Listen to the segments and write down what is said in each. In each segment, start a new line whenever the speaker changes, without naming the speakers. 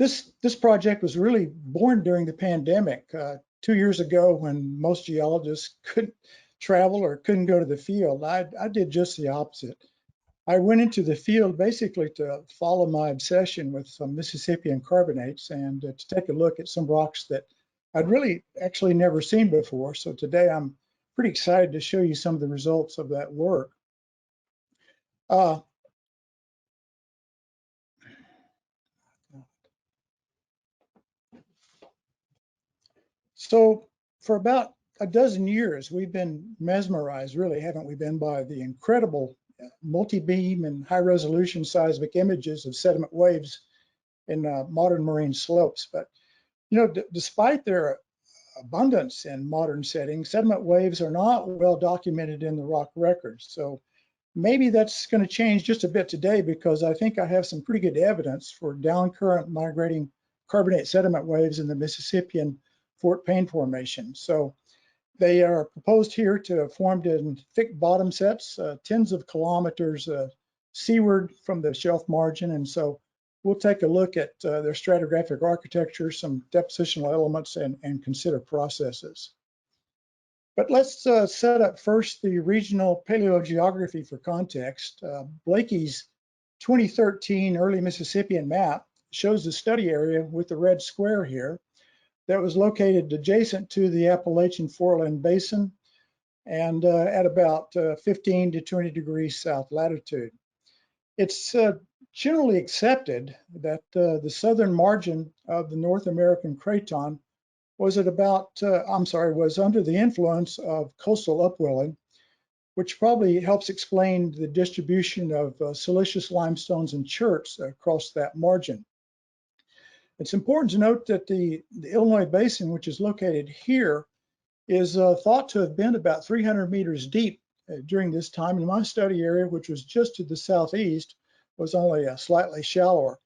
This project was really born during the pandemic 2 years ago, when most geologists couldn't travel or couldn't go to the field. I did just the opposite. I went into the field basically to follow my obsession with some Mississippian carbonates and to take a look at some rocks that I'd really actually never seen before. So today I'm pretty excited to show you some of the results of that work. So for about a dozen years, we've been mesmerized, really, haven't we been, by the incredible multi-beam and high-resolution seismic images of sediment waves in modern marine slopes. But, you know, despite their abundance in modern settings, sediment waves are not well documented in the rock records. So maybe that's going to change just a bit today, because I think I have some pretty good evidence for down-current migrating carbonate sediment waves in the Mississippian Fort Payne Formation. So they are proposed here to have formed in thick bottomsets, tens of kilometers seaward from the shelf margin. And so we'll take a look at their stratigraphic architecture, some depositional elements, and consider processes. But let's set up first the regional paleogeography for context. Blakey's 2013 early Mississippian map shows the study area with the red square here that was located adjacent to the Appalachian Foreland Basin and at about 15 to 20 degrees south latitude. It's generally accepted that the southern margin of the North American craton was at about, was under the influence of coastal upwelling, which probably helps explain the distribution of siliceous limestones and cherts across that margin. It's important to note that the Illinois Basin, which is located here, is thought to have been about 300 meters deep during this time, and my study area, which was just to the southeast, was only slightly shallower.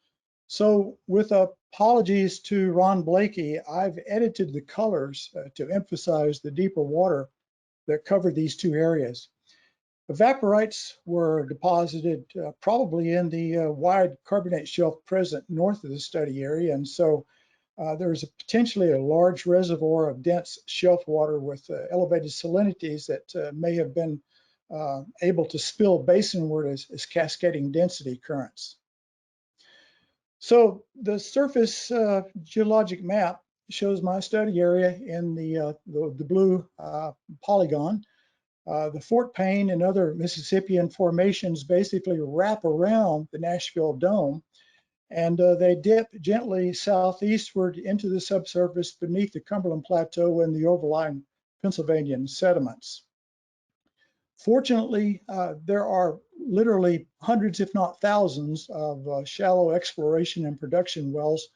So with apologies to Ron Blakey, I've edited the colors to emphasize the deeper water that covered these two areas. Evaporites were deposited probably in the wide carbonate shelf present north of the study area, and so there's potentially a large reservoir of dense shelf water with elevated salinities that may have been able to spill basinward as cascading density currents. So the surface geologic map shows my study area in the blue polygon. The Fort Payne and other Mississippian formations basically wrap around the Nashville Dome, and they dip gently southeastward into the subsurface beneath the Cumberland Plateau and the overlying Pennsylvanian sediments. Fortunately, there are literally hundreds, if not thousands, of shallow exploration and production wells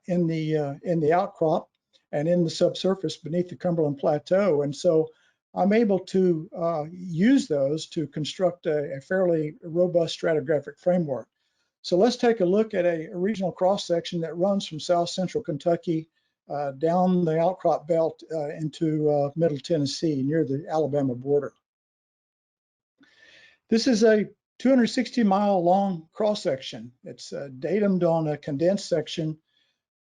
in the outcrop and in the subsurface beneath the Cumberland Plateau, and so I'm able to use those to construct a fairly robust stratigraphic framework. So let's take a look at a regional cross-section that runs from south central Kentucky down the outcrop belt into middle Tennessee near the Alabama border. This is a 260-mile long cross-section. It's datumed on a condensed section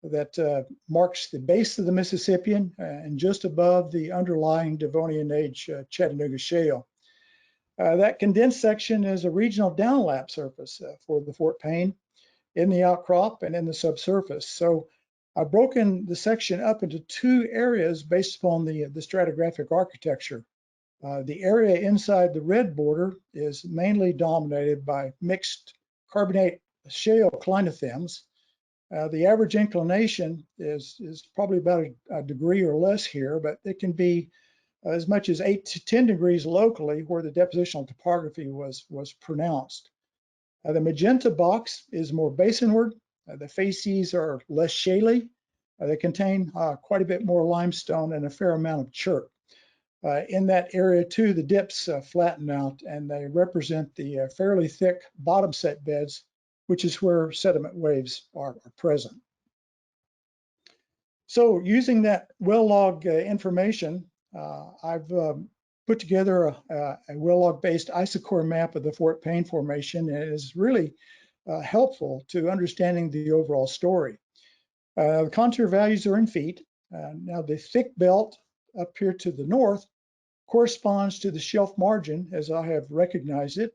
that marks the base of the Mississippian and just above the underlying Devonian age Chattanooga shale. That condensed section is a regional downlap surface for the Fort Payne in the outcrop and in the subsurface. So I've broken the section up into two areas based upon the stratigraphic architecture. The area inside the red border is mainly dominated by mixed carbonate shale clinothems. The average inclination is probably about a degree or less here, but it can be as much as 8 to 10 degrees locally where the depositional topography was pronounced. The magenta box is more basinward. The facies are less shaly. They contain quite a bit more limestone and a fair amount of chert. In that area too, the dips flatten out and they represent the fairly thick bottomset beds, which is where sediment waves are present. So using that well log information, I've put together a well log based isochord map of the Fort Payne Formation, and it is really helpful to understanding the overall story. The contour values are in feet. Now the thick belt up here to the north corresponds to the shelf margin as I have recognized it.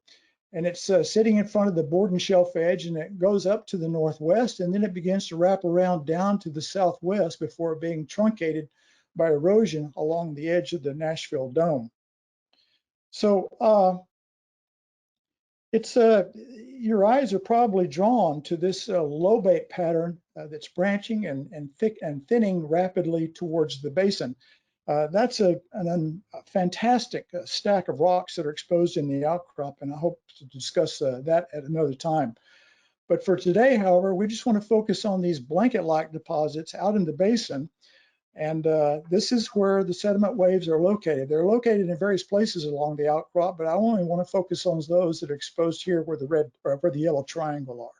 And it's sitting in front of the Borden Shelf edge, and it goes up to the northwest, and then it begins to wrap around down to the southwest before being truncated by erosion along the edge of the Nashville Dome. So your eyes are probably drawn to this lobate pattern that's branching and thick and thinning rapidly towards the basin. That's a fantastic stack of rocks that are exposed in the outcrop, and I hope to discuss that at another time. But for today, however, we just want to focus on these blanket-like deposits out in the basin, and this is where the sediment waves are located. They're located in various places along the outcrop, but I only want to focus on those that are exposed here where the red or where the yellow triangle are.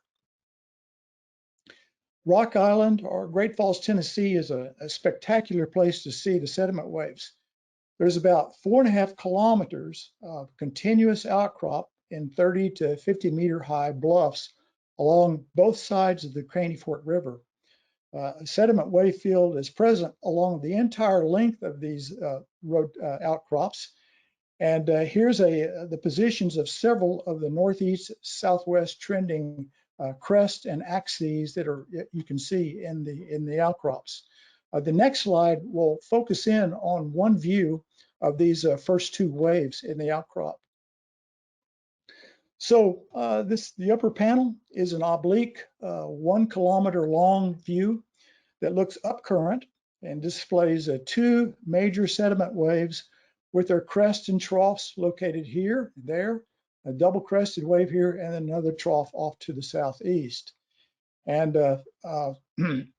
Rock Island, or Great Falls, Tennessee, is a spectacular place to see the sediment waves. There's about 4.5 kilometers of continuous outcrop in 30 to 50 meter high bluffs along both sides of the Crane-Fork River. A sediment wave field is present along the entire length of these outcrops. And here's the positions of several of the northeast southwest trending crests and axes that you can see in the outcrops. The next slide will focus in on one view of these first two waves in the outcrop. So the upper panel is an oblique 1 kilometer long view that looks up current and displays two major sediment waves with their crests and troughs located here, there, a double crested wave here, and another trough off to the southeast. And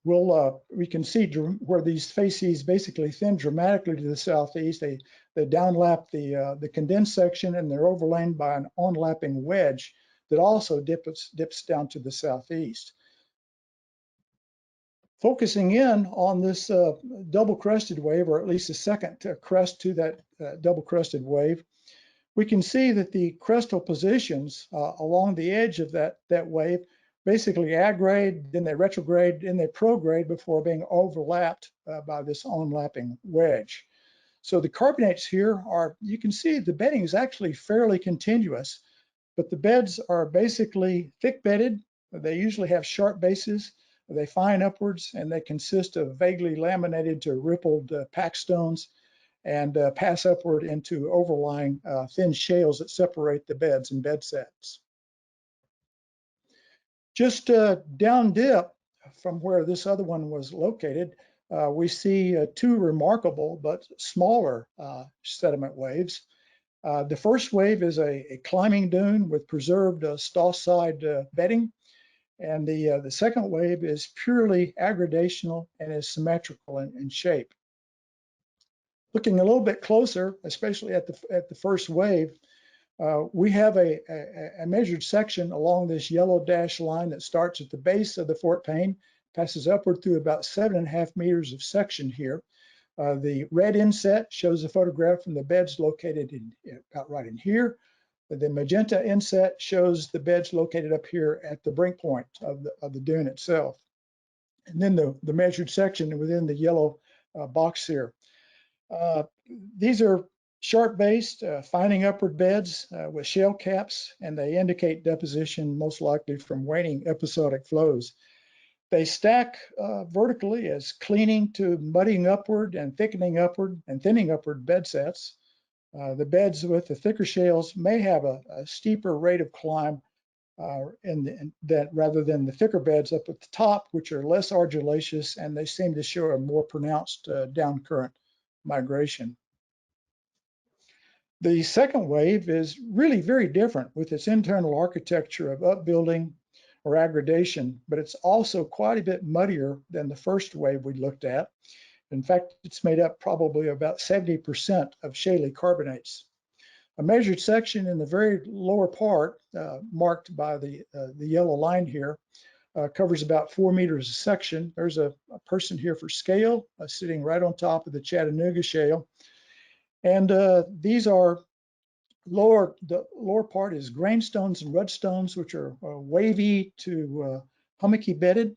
we can see where these facies basically thin dramatically to the southeast. They downlap the condensed section, and they're overlain by an onlapping wedge that also dips down to the southeast. Focusing in on this double crested wave, or at least the second crest to that double crested wave, we can see that the crestal positions along the edge of that wave basically aggrade, then they retrograde, then they prograde before being overlapped by this onlapping wedge. So the carbonates here are, you can see the bedding is actually fairly continuous, but the beds are basically thick bedded. They usually have sharp bases. They fine upwards, and they consist of vaguely laminated to rippled pack stones and pass upward into overlying thin shales that separate the beds and bed sets. Just down dip from where this other one was located, we see two remarkable but smaller sediment waves. The first wave is a climbing dune with preserved stoss side bedding. And the second wave is purely aggradational and is symmetrical in shape. Looking a little bit closer, especially at the first wave, we have a measured section along this yellow dashed line that starts at the base of the Fort Payne, passes upward through about 7.5 meters of section here. The red inset shows a photograph from the beds located about right in here. The magenta inset shows the beds located up here at the brink point of the dune itself. And then the measured section within the yellow box here. These are sharp-based, fining upward beds with shale caps, and they indicate deposition most likely from waning episodic flows. They stack vertically as cleaning to muddying upward and thickening upward and thinning upward bed sets. The beds with the thicker shales may have a steeper rate of climb rather than the thicker beds up at the top, which are less argillaceous, and they seem to show a more pronounced down current migration. The second wave is really very different with its internal architecture of upbuilding or aggradation, but it's also quite a bit muddier than the first wave we looked at. In fact, it's made up probably about 70% of shaly carbonates. A measured section in the very lower part, marked by the yellow line here, covers about 4 meters a section. There's a person here for scale, sitting right on top of the Chattanooga shale. And these are the lower part is grainstones and rudstones, which are wavy to hummocky bedded.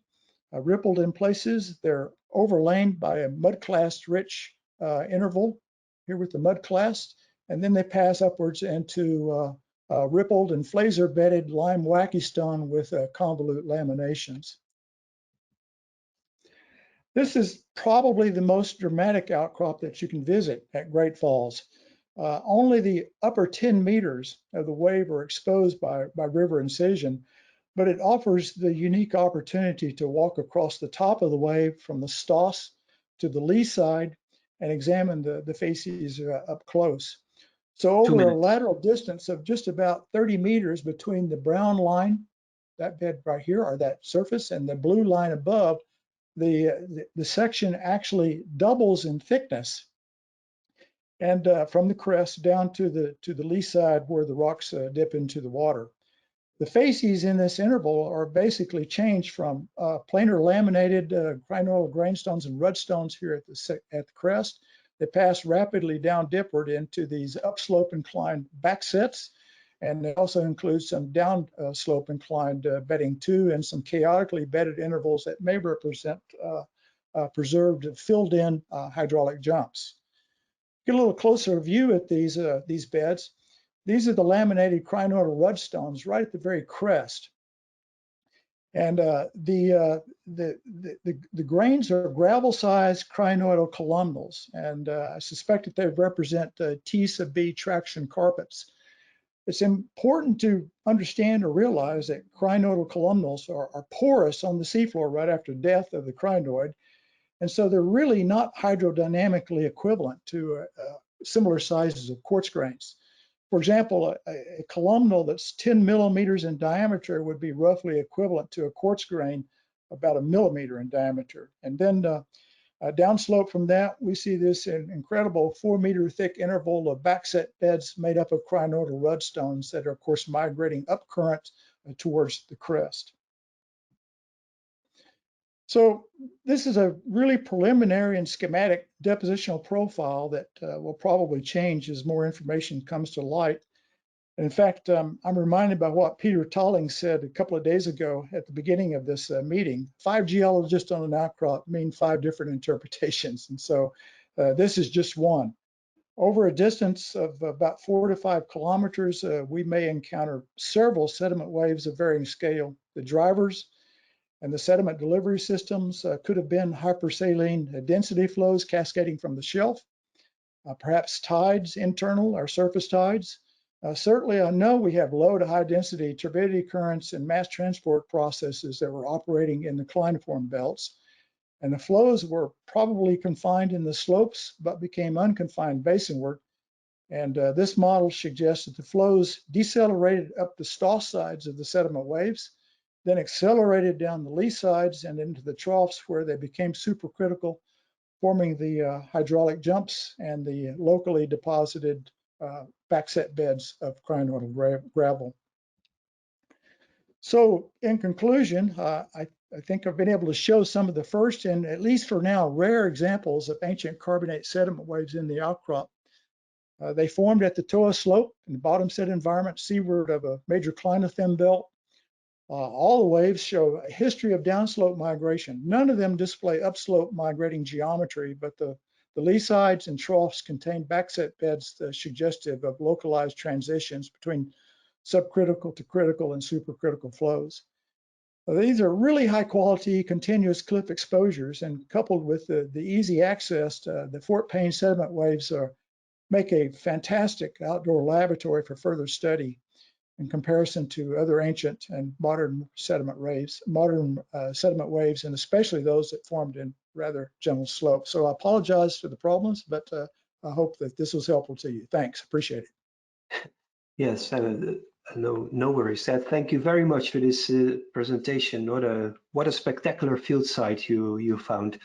rippled in places. They're overlain by a mud-clast rich interval here with the mud-clast, and then they pass upwards into rippled and flazer-bedded lime-wackestone with convolute laminations. This is probably the most dramatic outcrop that you can visit at Great Falls. Only the upper 10 meters of the wave are exposed by river incision, but it offers the unique opportunity to walk across the top of the wave from the Stoss to the lee side and examine the facies up close. So over a lateral distance of just about 30 meters between the brown line, that bed right here, or that surface, and the blue line above, the section actually doubles in thickness, and from the crest down to the lee side where the rocks dip into the water. The facies in this interval are basically changed from planar laminated crinoidal grainstones and rudstones here at the crest. They pass rapidly down dipward into these upslope inclined backsets, and it also includes some downslope inclined bedding too, and some chaotically bedded intervals that may represent preserved, filled in hydraulic jumps. Get a little closer view at these beds. These are the laminated crinoidal rudstones right at the very crest. And the grains are gravel-sized crinoidal columnals, and I suspect that they represent T sub B traction carpets. It's important to understand or realize that crinoidal columnals are porous on the seafloor right after death of the crinoid, and so they're really not hydrodynamically equivalent to similar sizes of quartz grains. For example, a columnal that's 10 millimeters in diameter would be roughly equivalent to a quartz grain about 1 millimeter in diameter. And then downslope from that, we see this incredible 4-meter thick interval of backset beds made up of crinoidal rudstones that are, of course, migrating up current towards the crest. So this is a really preliminary and schematic depositional profile that will probably change as more information comes to light. And in fact, I'm reminded by what Peter Tolling said a couple of days ago at the beginning of this meeting. 5 geologists on an outcrop mean 5 different interpretations. And so this is just one. Over a distance of about 4 to 5 kilometers, we may encounter several sediment waves of varying scale. The drivers and the sediment delivery systems could have been hypersaline density flows cascading from the shelf, perhaps tides, internal or surface tides. Certainly, I know we have low to high density turbidity currents and mass transport processes that were operating in the clinoform belts. And the flows were probably confined in the slopes, but became unconfined basinward. And this model suggests that the flows decelerated up the Stoss sides of the sediment waves, then accelerated down the lee sides and into the troughs where they became supercritical, forming the hydraulic jumps and the locally deposited backset beds of crinoidal gravel. So in conclusion, I think I've been able to show some of the first and, at least for now, rare examples of ancient carbonate sediment waves in the outcrop. They formed at the Toa slope in the bottomset environment seaward of a major clinotheme belt. All the waves show a history of downslope migration. None of them display upslope migrating geometry, but the lee sides and troughs contain backset beds suggestive of localized transitions between subcritical to critical and supercritical flows. These are really high quality continuous cliff exposures, and coupled with the easy access to the Fort Payne sediment waves make a fantastic outdoor laboratory for further study in comparison to other ancient and modern sediment waves, and especially those that formed in rather gentle slopes. So I apologize for the problems, but I hope that this was helpful to you. Thanks, appreciate it.
Yes, no worries. Thank you very much for this presentation. What a spectacular field site you found.